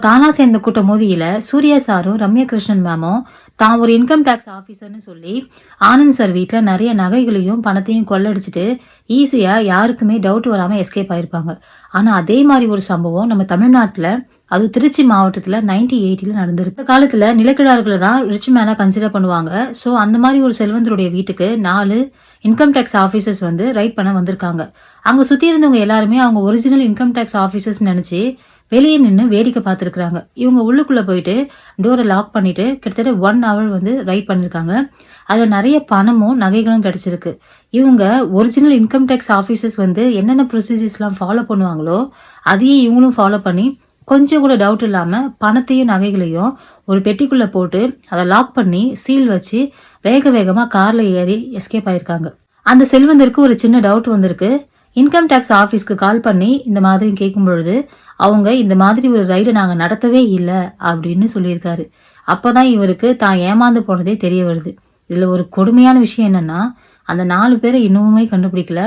தானா சேர்ந்த கூட்ட மூவியில சூர்யா சாரும் ரம்யா கிருஷ்ணன் மேமும் தான் ஒரு இன்கம் டேக்ஸ் ஆஃபீஸர்னு சொல்லி ஆனந்த் சார் வீட்டில் நிறைய நகைகளையும் பணத்தையும் கொள்ளடிச்சிட்டு ஈஸியா யாருக்குமே டவுட் வராம எஸ்கேப் ஆயிருப்பாங்க. ஆனா அதே மாதிரி ஒரு சம்பவம் நம்ம தமிழ்நாட்டில், அது திருச்சி மாவட்டத்தில் 1980 நடந்திருக்கு. இந்த காலத்துல நிலக்கிழார்களை தான் ரிச் மேனா கன்சிடர் பண்ணுவாங்க. ஸோ அந்த மாதிரி ஒரு செல்வந்தருடைய வீட்டுக்கு 4 இன்கம் டேக்ஸ் ஆஃபீஸர்ஸ் வந்து ரைட் பண்ண வந்திருக்காங்க. அங்க சுத்தி இருந்தவங்க எல்லாருமே அவங்க ஒரிஜினல் இன்கம் டேக்ஸ் ஆஃபீஸர்ஸ் நினைச்சு வெளியே நின்று வேடிக்கை பார்த்துருக்குறாங்க. இவங்க உள்ளுக்குள்ளே போயிட்டு டோரை லாக் பண்ணிட்டு கிட்டத்தட்ட 1 hour வந்து ரைட் பண்ணியிருக்காங்க. அதில் நிறைய பணமும் நகைகளும் கிடச்சிருக்கு. இவங்க ஒரிஜினல் இன்கம் டேக்ஸ் ஆஃபீஸர்ஸ் வந்து என்னென்ன ப்ரொசீஜர்ஸ்லாம் ஃபாலோ பண்ணுவாங்களோ அதையே இவங்களும் ஃபாலோ பண்ணி கொஞ்சம் கூட டவுட் இல்லாமல் பணத்தையும் நகைகளையும் ஒரு பெட்டிக்குள்ளே போட்டு அதை லாக் பண்ணி சீல் வச்சு வேக வேகமாக காரில் ஏறி எஸ்கேப் ஆயிருக்காங்க. அந்த செல்வந்தருக்கு ஒரு சின்ன டவுட் வந்திருக்கு. இன்கம் டேக்ஸ் ஆஃபீஸ்க்கு கால் பண்ணி இந்த மாதிரி கேட்கும் பொழுது அவங்க இந்த மாதிரி ஒரு ரைடை நாங்கள் நடத்தவே இல்லை அப்படின்னு சொல்லியிருக்காரு. அப்போதான் இவருக்கு தான் ஏமாந்து போனதே தெரிய வருது. இதில் ஒரு கொடுமையான விஷயம் என்னன்னா, அந்த 4 பேரை இன்னுமே கண்டுபிடிக்கல.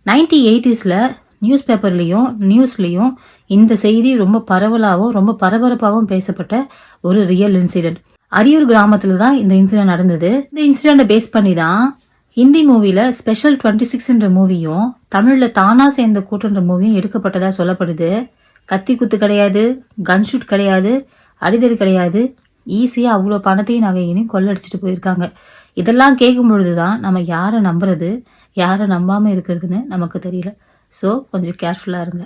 1980s நியூஸ் பேப்பர்லேயும் நியூஸ்லேயும் இந்த செய்தி ரொம்ப பரவலாகவும் ரொம்ப பரபரப்பாகவும் பேசப்பட்ட ஒரு ரியல் இன்சிடென்ட். அரியூர் கிராமத்தில் தான் இந்த இன்சிடென்ட் நடந்தது. இந்த இன்சிடென்ட்டை பேஸ் பண்ணி தான் ஹிந்தி மூவியில் ஸ்பெஷல் 26ன்ற மூவியும் தமிழில் தானா சேர்ந்த கூட்டுன்ற மூவியும் எடுக்கப்பட்டதாக சொல்லப்படுது. கத்தி குத்து கிடையாது, கன்ஷூட் கிடையாது, அடிதடி கிடையாது. ஈஸியாக அவ்வளோ பணத்தையும் நகையினையும் கொள்ளடிச்சிட்டு போயிருக்காங்க. இதெல்லாம் கேட்கும் பொழுது தான் நம்ம யாரை நம்புறது, யாரை நம்பாமல் இருக்கிறதுன்னு நமக்கு தெரியல. ஸோ கொஞ்சம் கேர்ஃபுல்லாக இருங்க.